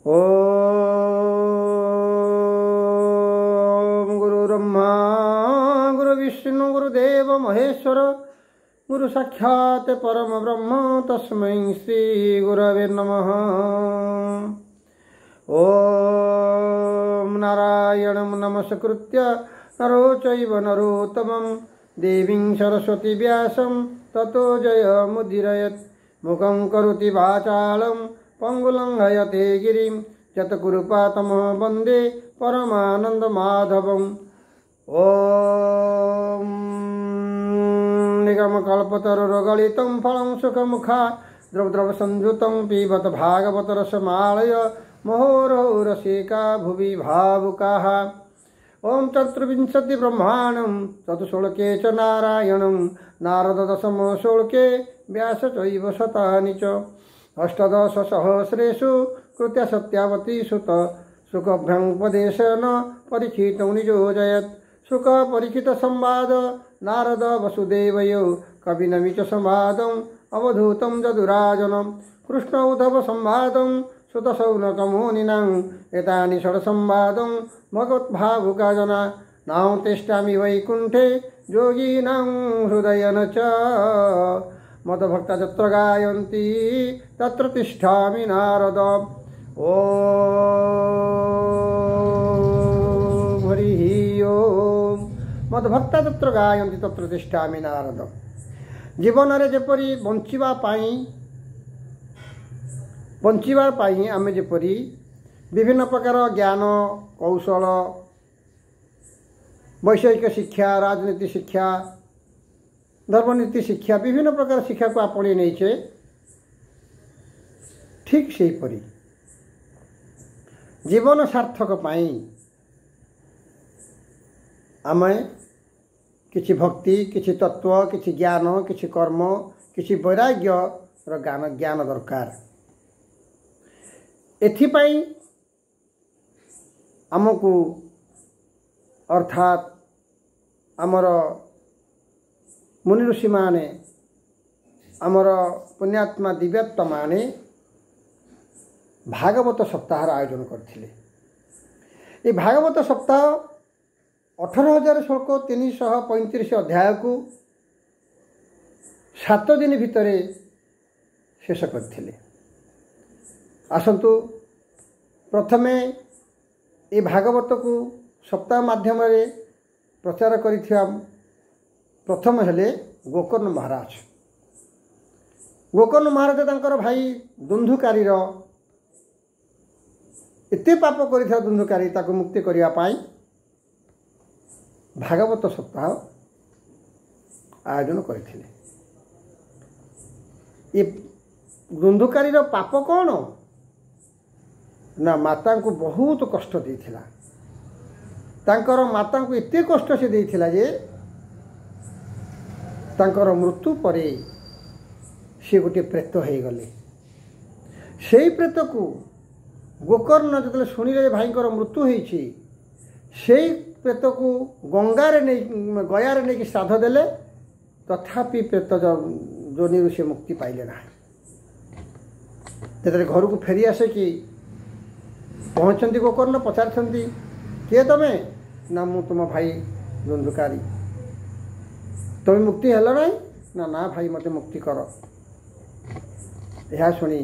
ओम गुरु ब्रह्मा गुरु विष्णु गुरुदेव महेश्वर गुरु साक्षात् परम ब्रह्म तस्मै श्री गुरवे नमः। ओम नारायणं नमस्कृत्य नरो चैव नरोत्तमं देवीं सरस्वती व्यासं ततो जयमुदीरयेत्। मुखं करोति वाचालं पंगुलं हयते गिरिं यत्कृपातमः वन्दे परमानन्दमाधवम्। ओम निगमकल्पतरुर्गलितं फलं सुखमुखात् द्रवद्रवसंयुतं पिबत भागवत रसमालय मुहुर्मुहुरसिका भुवि भावुकाः। ओम चतुर्विंशति ब्रह्माणं चतुश्लोके च नारायणं नारद दशम श्लोके व्यास चैव शतानि च अष्टादश सहस्रेषु कृत्य सत्यावती सुत सुखभ्यङ्पदेशेन परीक्षितं नियोजयत्। सुख परीक्षित संवाद नारद वसुदेवयो कविनमि च संवादम् अवधूतं जदुराजनं कृष्ण उद्धव संवादं सुत शौनकमुनिनां एतानि षड्संवादं भगवद्भावुका जना नां तिष्ठामि वैकुण्ठे योगिनां हृदयेन च मदभक्ता तत्र गायन्ति तत्र तिष्ठामि नारद। ओम हरिः ओम मदभक्ता तत्र गायन्ति तत्र तिष्ठामि नारद। जीवन रे जेपरि बंचिबा पाई आमे जेपरि विभिन्न प्रकार ज्ञान कौशल वैषयिक शिक्षा राजनीति शिक्षा धर्मनीति शिक्षा विभिन्न प्रकार शिक्षा को आपणे नहींचे ठीक से परी जीवन सार्थक पाई आमे किछि भक्ति किछि तत्व किछि ज्ञान किछि कर्म किछि वैराग्य ज्ञान दरकार। एथिपाई आमको अर्थात आमर मुनि ऋषि माने आमर पुण्यात्मा दिव्यात्मा माने भागवत सप्ताह आयोजन करथिले। ये भागवत सप्ताह 18,000 श्लोक 335 अध्याय को 7 दिन भितरे शेष करथिले। आसंतु प्रथमे ये भागवत को सप्ताह माध्यम प्रचार करिथिया प्रथम हेले गोकर्ण महाराज। गोकर्ण महाराज तांकर भाई दुंधुकारी एते पाप करिथिया दुंधुकारी ताको मुक्ति करिया पाई भागवत सप्ताह आयोजन करथिले। ये दुंधुकारी पाप कौन ना माता को बहुत कष्ट देथिला। तांकर माता को एते कष्ट से देथिला जे तांकर मृत्यु परे से गोटे प्रेत हो गले। से प्रेत को गोकर्ण जो शुणिले भाईंकर मृत्यु होइछि से प्रेत को गंगारे नहीं श्राद्ध देले तथापि प्रेत जोनि से मुक्ति पाइले ना। जेतले घर को फेरी आसे कि पहुँचती गोकर्ण पचारछंती किए तमे ना मु तुम भाई दुंधुकारी तुम मुक्ति हेल ना ना ना भाई मते मुक्ति कर। यह शुणी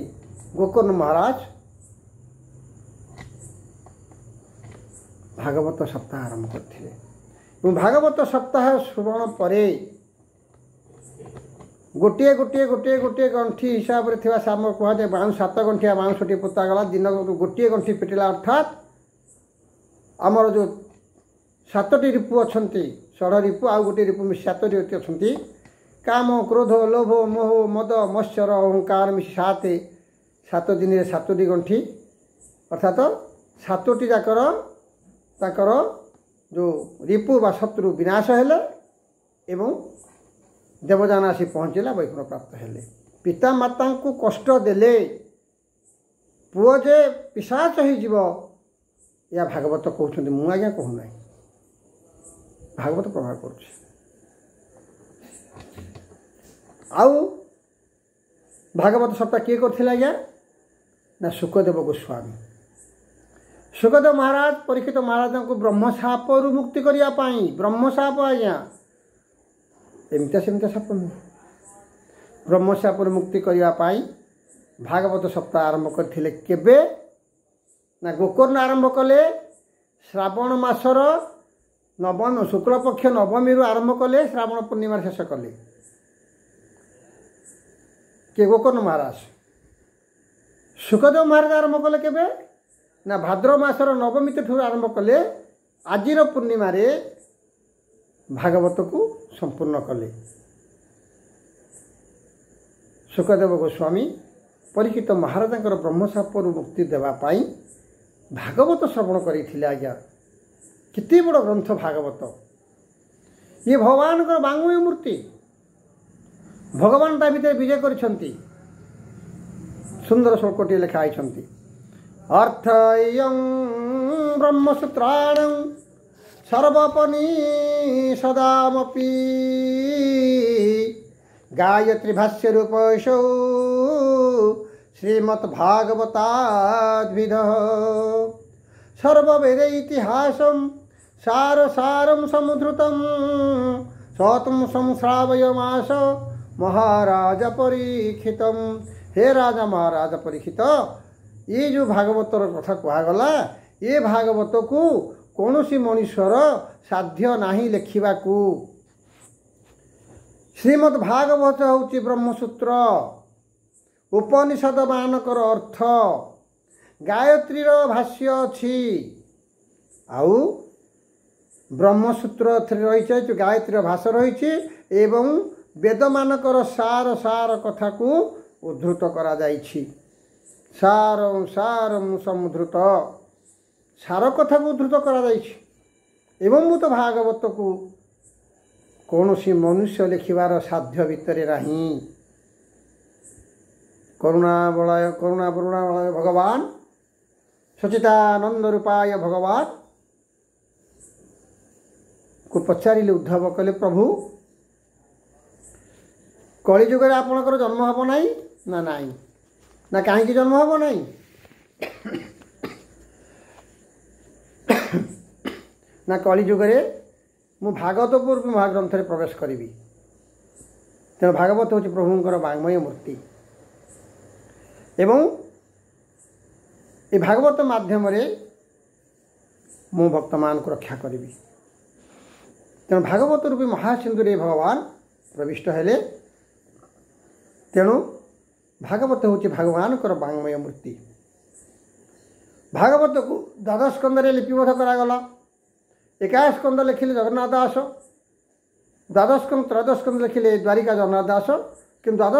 गोकर्ण महाराज भागवत सप्ताह आरंभ करथिले। भागवत सप्ताह श्रवण परे गोटे गोटे गोटे गोटे गंठी हिसाब से साम कहुए 7 गंठिया 62 पोता गला दिन गोटे गंठी पिटिला अर्थात आमर जो 7टी रिपु अच्छी 16 रिपु आउ गोटे रिपु 7टी अच्छी काम क्रोध लोभ मोह मद मत्सर अहंकार मिशी 7 दिन 7टी गंठी अर्थात 7टी जाकर ताकर जो रिपु बा शत्रु विनाश हेले एवं देवजान आसी पहुँचला वैकुंठ प्राप्त हेले। पिता माता को कष्ट देले पुओ जे पिशाच हो जीव या भागवत कहते मु आज्ञा कहूना भागवत प्रभाव कर। भागवत सप्ताह किए करथिला आज्ञा ना सुखदेव गोस्वामी सुखदेव महाराज परीक्षित महाराज को ब्रह्मशापरू मुक्ति करने ब्रह्मशाप आज्ञा एमती सेमती साप नुह ब्रह्मशापरू मुक्ति करने भागवत सप्ताह आरंभ करथिले केबे ना गोकर्ण आरंभ कले श्रावण मासर नवम शुक्लपक्ष नवमी आरंभ कले श्रावण पूर्णिमा शेष कले के गोकर्ण महाराज सुखदेव महाराज आरंभ कले केबे ना भाद्र मासर नवमी ठूर आरंभ कले आजिर पूर्णिमा रे भागवत को संपूर्ण कले सुखदेव गोस्वामी परीक्षित महाराज ब्रह्मशापरू मुक्ति देवाई भागवत श्रवण करते आज्ञा कितने बड़ ग्रंथ भागवत ये भगवान वाङ्मय मूर्ति भगवान ता भीतर विजय करिसेंती सुंदर श्लोकटी लिखाई अर्थयं ब्रह्मसूत्राणं सर्वोपनिषदामपि गायत्री भाष्य रूपशौ श्रीमद्भागवताद्विदः सर्ववेद इतिहासं सारसारं समुद्धृतं स्वतं संश्रावयमास महाराज परीक्षितम। हे राजा महाराज परीक्षित ये जो भागवतर कथा कहगला ये भागवत को कौन सी मनुष्यर साध्य नहीं लेखिबाकू। श्रीमद् भागवत होची ब्रह्मसूत्र उपनिषद मानकर अर्थ गायत्री भाष्य अच्छी आउ ब्रह्मसूत्र रही जो गायत्री भाष्य रही एवं वेद मानकर सार सार कथा को उद्धृत करा जाइछि। सारं सारं समुद्धृत सार कथा को उद्धृत करा जाइछि एवं मुत भागवत को कौन सी मनुष्य लिखिबार साध्य भितर नहीं। करुणा वरुणावलय भगवान सचिदानंद रूपाय भगवान को पचारिले उद्धव कले प्रभु कलिजुग आपणकर जन्म हम ना ना नाई ना कहीं जन्म हम ना ना कलिजुग मु भागवतपुर महाग्रंथ में प्रवेश करी तेणु भागवत हूँ प्रभुंकर वाङ्मय मूर्ति एवं ये भागवत माध्यम मु भक्त मान को रक्षा करी तेणु भागवत रूपी महासिंधु रे भगवान प्रविष्ट हेले तेणु भागवत हूँ भगवान को वाङ्मय मूर्ति। भागवत को द्वादश स्कंद लिपिबद्ध करागला 21 स्कंद लिखिले जगन्नाथ दास द्वादश स्कंद त्रयोदश स्कंद लिखिले द्वारिका जगन्नाथ दास कि द्वादश